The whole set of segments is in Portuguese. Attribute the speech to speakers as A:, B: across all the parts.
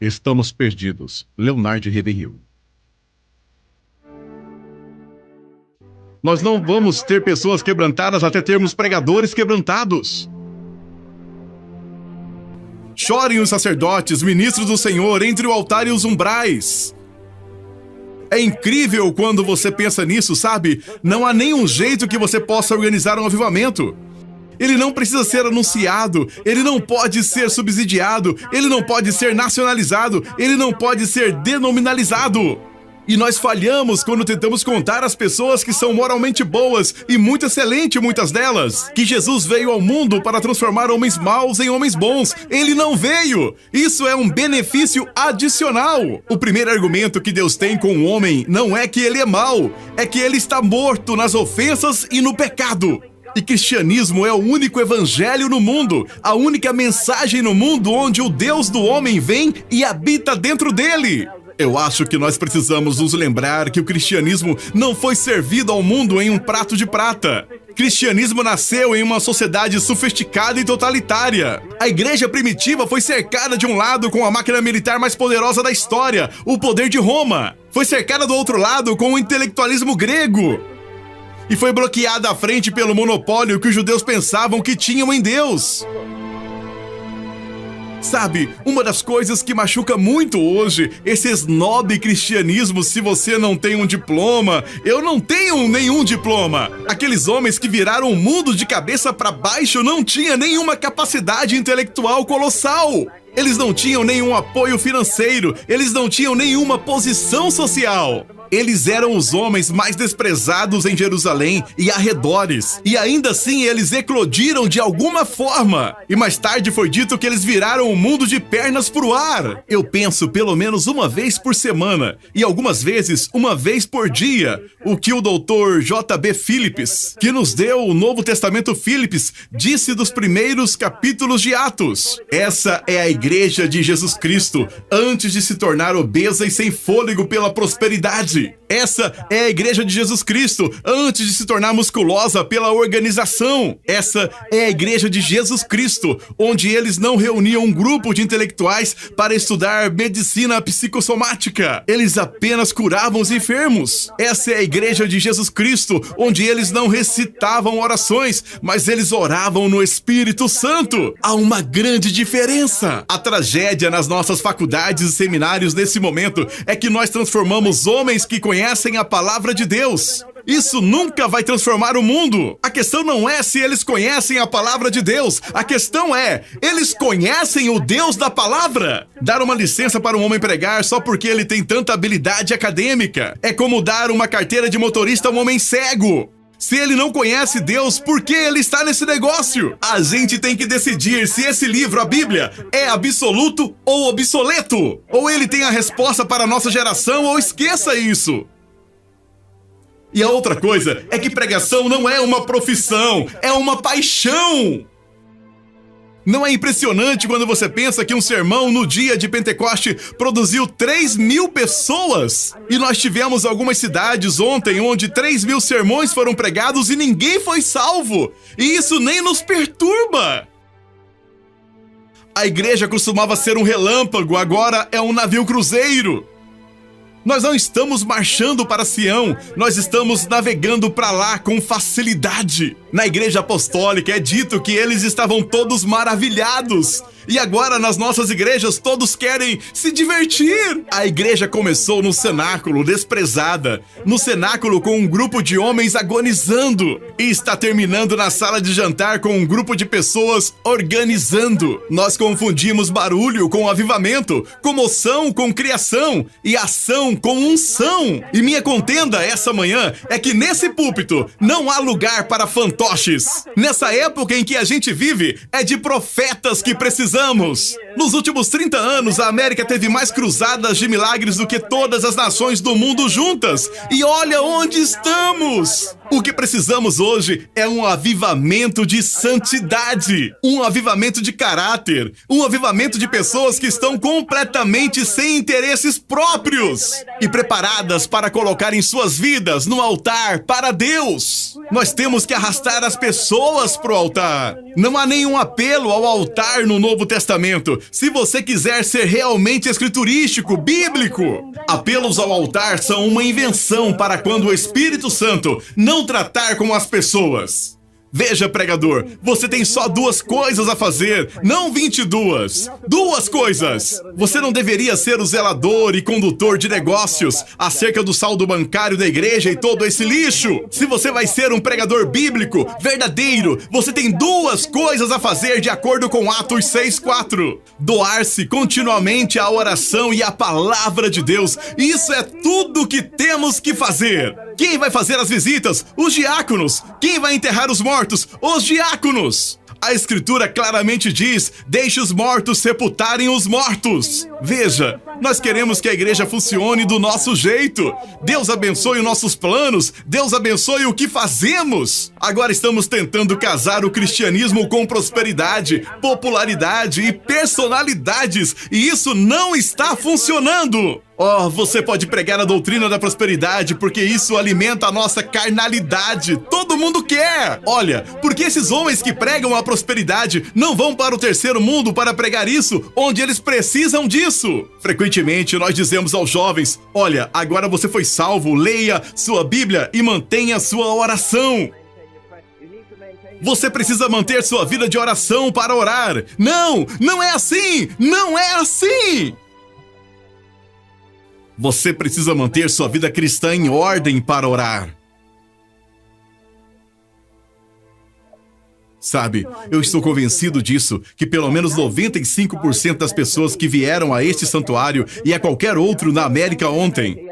A: Estamos perdidos. Leonard Ribeiro. Nós não vamos ter pessoas quebrantadas até termos pregadores quebrantados. Chorem os sacerdotes, ministros do Senhor, entre o altar e os umbrais. É incrível quando você pensa nisso, sabe? Não há nenhum jeito que você possa organizar um avivamento. Ele não precisa ser anunciado, ele não pode ser subsidiado, ele não pode ser nacionalizado, ele não pode ser denominalizado. E nós falhamos quando tentamos contar as pessoas que são moralmente boas e muito excelentes, muitas delas. Que Jesus veio ao mundo para transformar homens maus em homens bons. Ele não veio. Isso é um benefício adicional. O primeiro argumento que Deus tem com o homem não é que ele é mau, é que ele está morto nas ofensas e no pecado. E cristianismo é o único evangelho no mundo, a única mensagem no mundo onde o Deus do homem vem e habita dentro dele. Eu acho que nós precisamos nos lembrar que o cristianismo não foi servido ao mundo em um prato de prata. Cristianismo nasceu em uma sociedade sofisticada e totalitária. A igreja primitiva foi cercada de um lado com a máquina militar mais poderosa da história, o poder de Roma. Foi cercada do outro lado com o intelectualismo grego. E foi bloqueada à frente pelo monopólio que os judeus pensavam que tinham em Deus. Sabe, uma das coisas que machuca muito hoje, esse snob cristianismo, se você não tem um diploma, eu não tenho nenhum diploma. Aqueles homens que viraram o mundo de cabeça para baixo não tinham nenhuma capacidade intelectual colossal. Eles não tinham nenhum apoio financeiro, eles não tinham nenhuma posição social. Eles eram os homens mais desprezados em Jerusalém e arredores. E ainda assim eles eclodiram de alguma forma. E mais tarde foi dito que eles viraram o mundo de pernas pro ar. Eu penso pelo menos uma vez por semana, e algumas vezes uma vez por dia, o que o Dr. J.B. Phillips, que nos deu o Novo Testamento Phillips, disse dos primeiros capítulos de Atos. Essa é a igreja de Jesus Cristo, antes de se tornar obesa e sem fôlego pela prosperidade. Essa é a igreja de Jesus Cristo, antes de se tornar musculosa pela organização. Essa é a igreja de Jesus Cristo, onde eles não reuniam um grupo de intelectuais para estudar medicina psicossomática. Eles apenas curavam os enfermos. Essa é a igreja de Jesus Cristo, onde eles não recitavam orações, mas eles oravam no Espírito Santo. Há uma grande diferença. A tragédia nas nossas faculdades e seminários nesse momento é que nós transformamos homens que conhecem a palavra de Deus. Isso nunca vai transformar o mundo. A questão não é se eles conhecem a palavra de Deus. A questão é, eles conhecem o Deus da palavra? Dar uma licença para um homem pregar só porque ele tem tanta habilidade acadêmica é como dar uma carteira de motorista a um homem cego. Se ele não conhece Deus, por que ele está nesse negócio? A gente tem que decidir se esse livro, a Bíblia, é absoluto ou obsoleto. Ou ele tem a resposta para a nossa geração, ou esqueça isso. E a outra coisa é que pregação não é uma profissão, é uma paixão. Não é impressionante quando você pensa que um sermão no dia de Pentecoste produziu 3.000 pessoas? E nós tivemos algumas cidades ontem onde 3.000 sermões foram pregados e ninguém foi salvo. E isso nem nos perturba. A igreja costumava ser um relâmpago, agora é um navio cruzeiro. Nós não estamos marchando para Sião, nós estamos navegando para lá com facilidade. Na igreja apostólica é dito que eles estavam todos maravilhados. E agora nas nossas igrejas todos querem se divertir. A igreja começou no cenáculo, desprezada. No cenáculo com um grupo de homens agonizando. E está terminando na sala de jantar com um grupo de pessoas organizando. Nós confundimos barulho com avivamento, comoção com criação e ação com unção. E minha contenda essa manhã é que nesse púlpito não há lugar para fantoches. Nessa época em que a gente vive, é de profetas que precisamos. Nos últimos 30 anos, a América teve mais cruzadas de milagres do que todas as nações do mundo juntas. E olha onde estamos! O que precisamos hoje é um avivamento de santidade, um avivamento de caráter, um avivamento de pessoas que estão completamente sem interesses próprios e preparadas para colocarem suas vidas no altar para Deus. Nós temos que arrastar as pessoas para o altar. Não há nenhum apelo ao altar no Novo Testamento. Se você quiser ser realmente escriturístico, bíblico, apelos ao altar são uma invenção para quando o Espírito Santo não tratar com as pessoas. Veja, pregador, você tem só 2 coisas a fazer, não 22. 2 coisas. Você não deveria ser o zelador e condutor de negócios acerca do saldo bancário da igreja e todo esse lixo. Se você vai ser um pregador bíblico, verdadeiro, você tem 2 coisas a fazer de acordo com Atos 6:4. Doar-se continuamente à oração e à palavra de Deus. Isso é tudo que temos que fazer. Quem vai fazer as visitas? Os diáconos. Quem vai enterrar os mortos? Os diáconos. A Escritura claramente diz: deixe os mortos sepultarem os mortos. Veja, nós queremos que a igreja funcione do nosso jeito. Deus abençoe os nossos planos. Deus abençoe o que fazemos. Agora estamos tentando casar o cristianismo com prosperidade, popularidade e personalidades. E isso não está funcionando. Oh, você pode pregar a doutrina da prosperidade porque isso alimenta a nossa carnalidade. Todo mundo quer. Olha, porque esses homens que pregam a prosperidade não vão para o terceiro mundo para pregar isso, onde eles precisam disso. Frequentemente nós dizemos aos jovens: olha, agora você foi salvo, leia sua Bíblia e mantenha sua oração. Você precisa manter sua vida de oração para orar. Não, não é assim, não é assim. Você precisa manter sua vida cristã em ordem para orar. Sabe, eu estou convencido disso, que pelo menos 95% das pessoas que vieram a este santuário e a qualquer outro na América ontem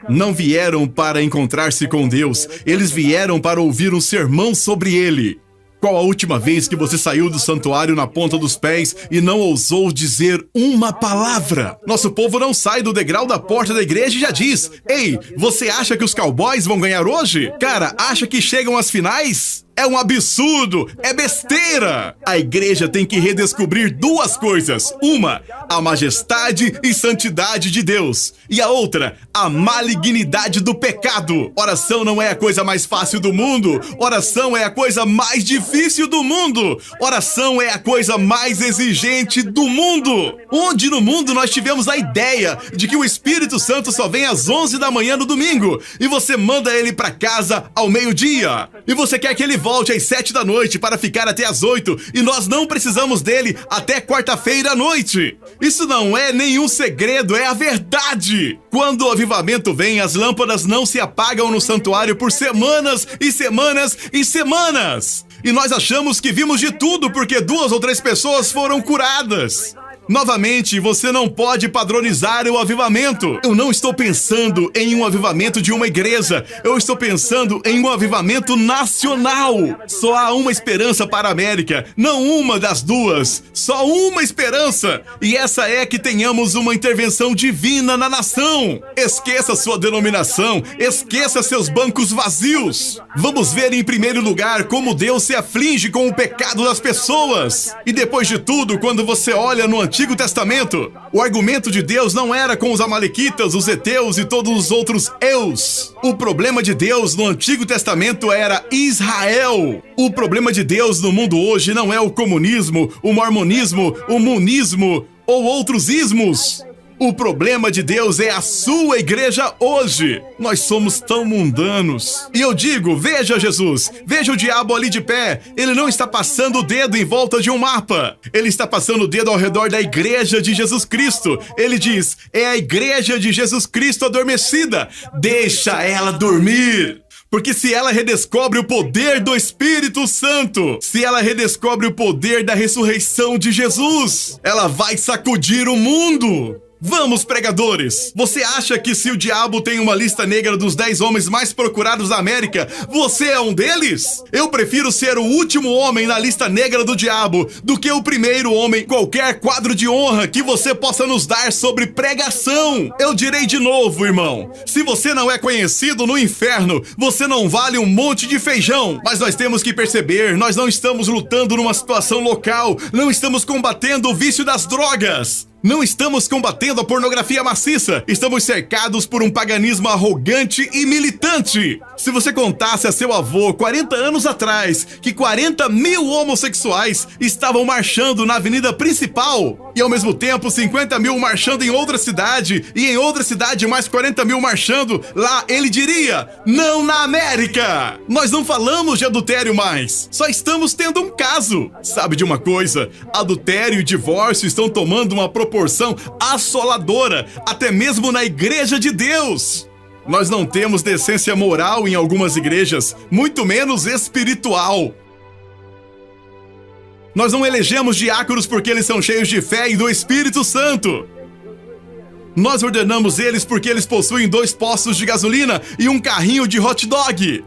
A: não vieram para encontrar-se com Deus, eles vieram para ouvir um sermão sobre Ele. Qual a última vez que você saiu do santuário na ponta dos pés e não ousou dizer uma palavra? Nosso povo não sai do degrau da porta da igreja e já diz: ei, você acha que os Cowboys vão ganhar hoje? Cara, acha que chegam às finais? É um absurdo, é besteira. A igreja tem que redescobrir 2 coisas. Uma, a majestade e santidade de Deus. E a outra, a malignidade do pecado. Oração não é a coisa mais fácil do mundo. Oração é a coisa mais difícil do mundo. Oração é a coisa mais exigente do mundo. Onde no mundo nós tivemos a ideia de que o Espírito Santo só vem às 11 da manhã no domingo e você manda ele para casa ao meio-dia. E você quer que ele volte às 7 da noite para ficar até às 8 e nós não precisamos dele até quarta-feira à noite. Isso não é nenhum segredo, é a verdade. Quando o avivamento vem, as lâmpadas não se apagam no santuário por semanas e semanas e semanas. E nós achamos que vimos de tudo porque 2 ou 3 pessoas foram curadas. Novamente, você não pode padronizar o avivamento. Eu não estou pensando em um avivamento de uma igreja. Eu estou pensando em um avivamento nacional. Só há uma esperança para a América, não uma das 2. Só uma esperança. E essa é que tenhamos uma intervenção divina na nação. Esqueça sua denominação. Esqueça seus bancos vazios. Vamos ver em primeiro lugar como Deus se aflige com o pecado das pessoas. E depois de tudo, quando você olha no Antigo Testamento, o argumento de Deus não era com os amalequitas, os heteus e todos os outros eus. O problema de Deus no Antigo Testamento era Israel. O problema de Deus no mundo hoje não é o comunismo, o mormonismo, o munismo ou outros ismos. O problema de Deus é a sua igreja hoje. Nós somos tão mundanos. E eu digo, veja Jesus, veja o diabo ali de pé. Ele não está passando o dedo em volta de um mapa. Ele está passando o dedo ao redor da igreja de Jesus Cristo. Ele diz, é a igreja de Jesus Cristo adormecida. Deixa ela dormir. Porque se ela redescobre o poder do Espírito Santo, se ela redescobre o poder da ressurreição de Jesus, ela vai sacudir o mundo. Vamos, pregadores! Você acha que se o diabo tem uma lista negra dos 10 homens mais procurados da América, você é um deles? Eu prefiro ser o último homem na lista negra do diabo do que o primeiro homem em qualquer quadro de honra que você possa nos dar sobre pregação. Eu direi de novo, irmão, se você não é conhecido no inferno, você não vale um monte de feijão. Mas nós temos que perceber, nós não estamos lutando numa situação local, não estamos combatendo o vício das drogas. Não estamos combatendo a pornografia maciça, estamos cercados por um paganismo arrogante e militante. Se você contasse a seu avô 40 anos atrás que 40 mil homossexuais estavam marchando na avenida principal e ao mesmo tempo 50 mil marchando em outra cidade e em outra cidade mais 40 mil marchando lá, ele diria: não na América! Nós não falamos de adultério mais, só estamos tendo um caso. Sabe de uma coisa? Adultério e divórcio estão tomando uma proporção assoladora, até mesmo na Igreja de Deus. Nós não temos decência moral em algumas igrejas, muito menos espiritual. Nós não elegemos diáconos porque eles são cheios de fé e do Espírito Santo. Nós ordenamos eles porque eles possuem 2 postos de gasolina e um carrinho de hot dog.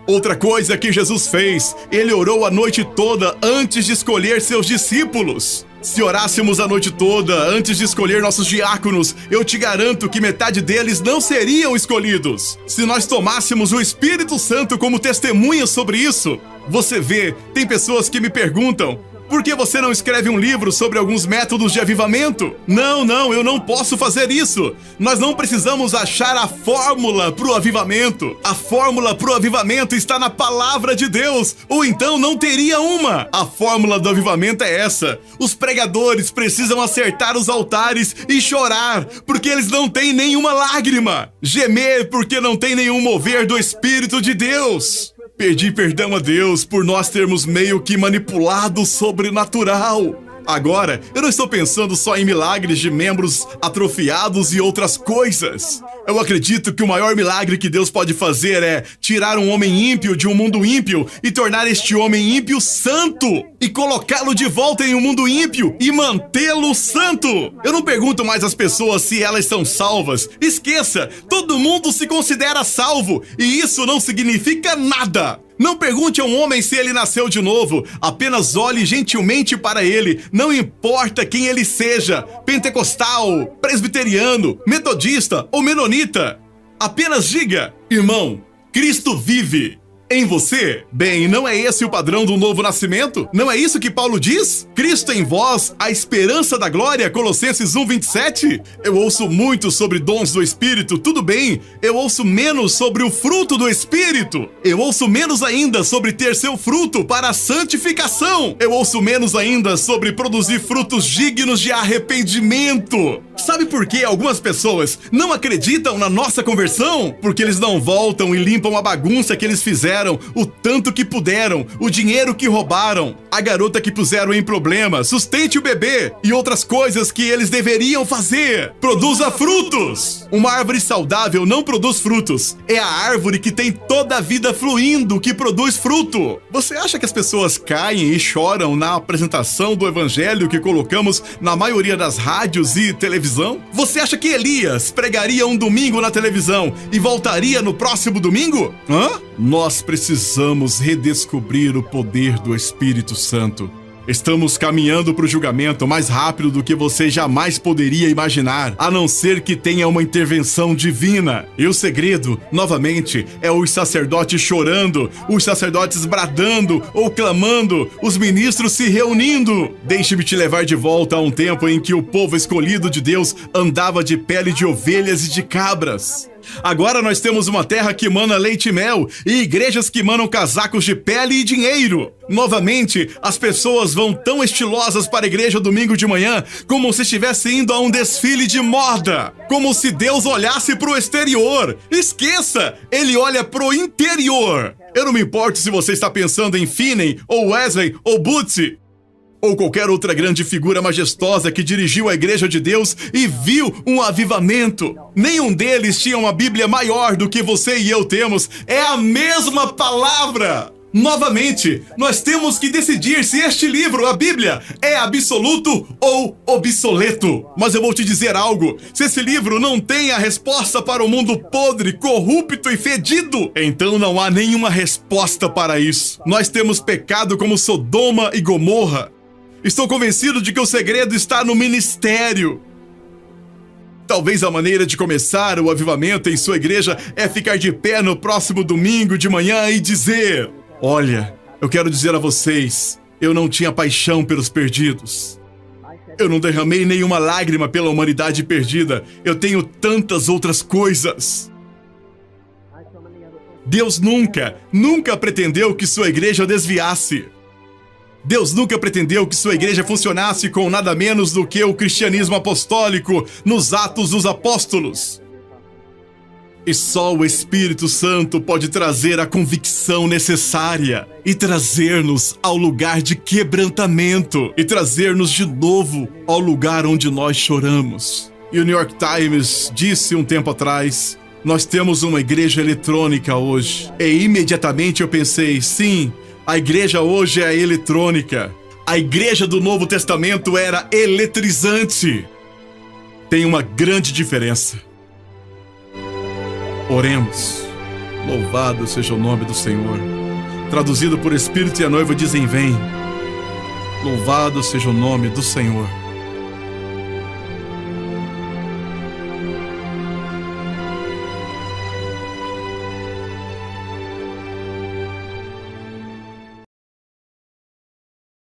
A: Outra coisa que Jesus fez, ele orou a noite toda antes de escolher seus discípulos. Se orássemos a noite toda antes de escolher nossos diáconos, eu te garanto que metade deles não seriam escolhidos. Se nós tomássemos o Espírito Santo como testemunha sobre isso, você vê, tem pessoas que me perguntam: por que você não escreve um livro sobre alguns métodos de avivamento? Não, eu não posso fazer isso. Nós não precisamos achar a fórmula pro avivamento. A fórmula pro avivamento está na palavra de Deus, ou então não teria uma. A fórmula do avivamento é essa: os pregadores precisam acertar os altares e chorar, porque eles não têm nenhuma lágrima. Gemer porque não tem nenhum mover do Espírito de Deus. Pedir perdão a Deus por nós termos meio que manipulado o sobrenatural. Agora, eu não estou pensando só em milagres de membros atrofiados e outras coisas. Eu acredito que o maior milagre que Deus pode fazer é tirar um homem ímpio de um mundo ímpio e tornar este homem ímpio santo e colocá-lo de volta em um mundo ímpio e mantê-lo santo. Eu não pergunto mais às pessoas se elas são salvas. Esqueça, todo mundo se considera salvo e isso não significa nada. Não pergunte a um homem se ele nasceu de novo, apenas olhe gentilmente para ele, não importa quem ele seja, pentecostal, presbiteriano, metodista ou menonita. Apenas diga: irmão, Cristo vive em você? Bem, não é esse o padrão do novo nascimento? Não é isso que Paulo diz? Cristo em vós, a esperança da glória, Colossenses 1:27? Eu ouço muito sobre dons do Espírito, tudo bem. Eu ouço menos sobre o fruto do Espírito. Eu ouço menos ainda sobre ter seu fruto para a santificação. Eu ouço menos ainda sobre produzir frutos dignos de arrependimento. Sabe por que algumas pessoas não acreditam na nossa conversão? Porque eles não voltam e limpam a bagunça que eles fizeram, o tanto que puderam, o dinheiro que roubaram, a garota que puseram em problema, sustente o bebê e outras coisas que eles deveriam fazer. Produza frutos! Uma árvore saudável não produz frutos. É a árvore que tem toda a vida fluindo que produz fruto. Você acha que as pessoas caem e choram na apresentação do evangelho que colocamos na maioria das rádios e televisão? Você acha que Elias pregaria um domingo na televisão e voltaria no próximo domingo? Nós precisamos redescobrir o poder do Espírito Santo. Estamos caminhando para o julgamento mais rápido do que você jamais poderia imaginar, a não ser que tenha uma intervenção divina. E o segredo, novamente, é os sacerdotes chorando, os sacerdotes bradando ou clamando, os ministros se reunindo. Deixe-me te levar de volta a um tempo em que o povo escolhido de Deus andava de pele de ovelhas e de cabras. Agora nós temos uma terra que mana leite e mel e igrejas que manam casacos de pele e dinheiro. Novamente, as pessoas vão tão estilosas para a igreja domingo de manhã como se estivesse indo a um desfile de moda. Como se Deus olhasse para o exterior. Esqueça, ele olha para o interior. Eu não me importo se você está pensando em Finney, ou Wesley, ou Bootsy, ou qualquer outra grande figura majestosa que dirigiu a Igreja de Deus e viu um avivamento. Nenhum deles tinha uma Bíblia maior do que você e eu temos. É a mesma palavra. Novamente, nós temos que decidir se este livro, a Bíblia, é absoluto ou obsoleto. Mas eu vou te dizer algo: se esse livro não tem a resposta para o mundo podre, corrupto e fedido, então não há nenhuma resposta para isso. Nós temos pecado como Sodoma e Gomorra. Estou convencido de que o segredo está no ministério. Talvez a maneira de começar o avivamento em sua igreja é ficar de pé no próximo domingo de manhã e dizer: olha, eu quero dizer a vocês, eu não tinha paixão pelos perdidos. Eu não derramei nenhuma lágrima pela humanidade perdida. Eu tenho tantas outras coisas. Deus nunca pretendeu que sua igreja desviasse. Deus nunca pretendeu que sua igreja funcionasse com nada menos do que o cristianismo apostólico nos Atos dos Apóstolos. E só o Espírito Santo pode trazer a convicção necessária e trazer-nos ao lugar de quebrantamento e trazer-nos de novo ao lugar onde nós choramos. E o New York Times disse um tempo atrás: nós temos uma igreja eletrônica hoje. E imediatamente eu pensei, sim, a igreja hoje é eletrônica. A igreja do Novo Testamento era eletrizante. Tem uma grande diferença. Oremos. Louvado seja o nome do Senhor. Traduzido por Espírito e a noiva dizem: vem. Louvado seja o nome do Senhor.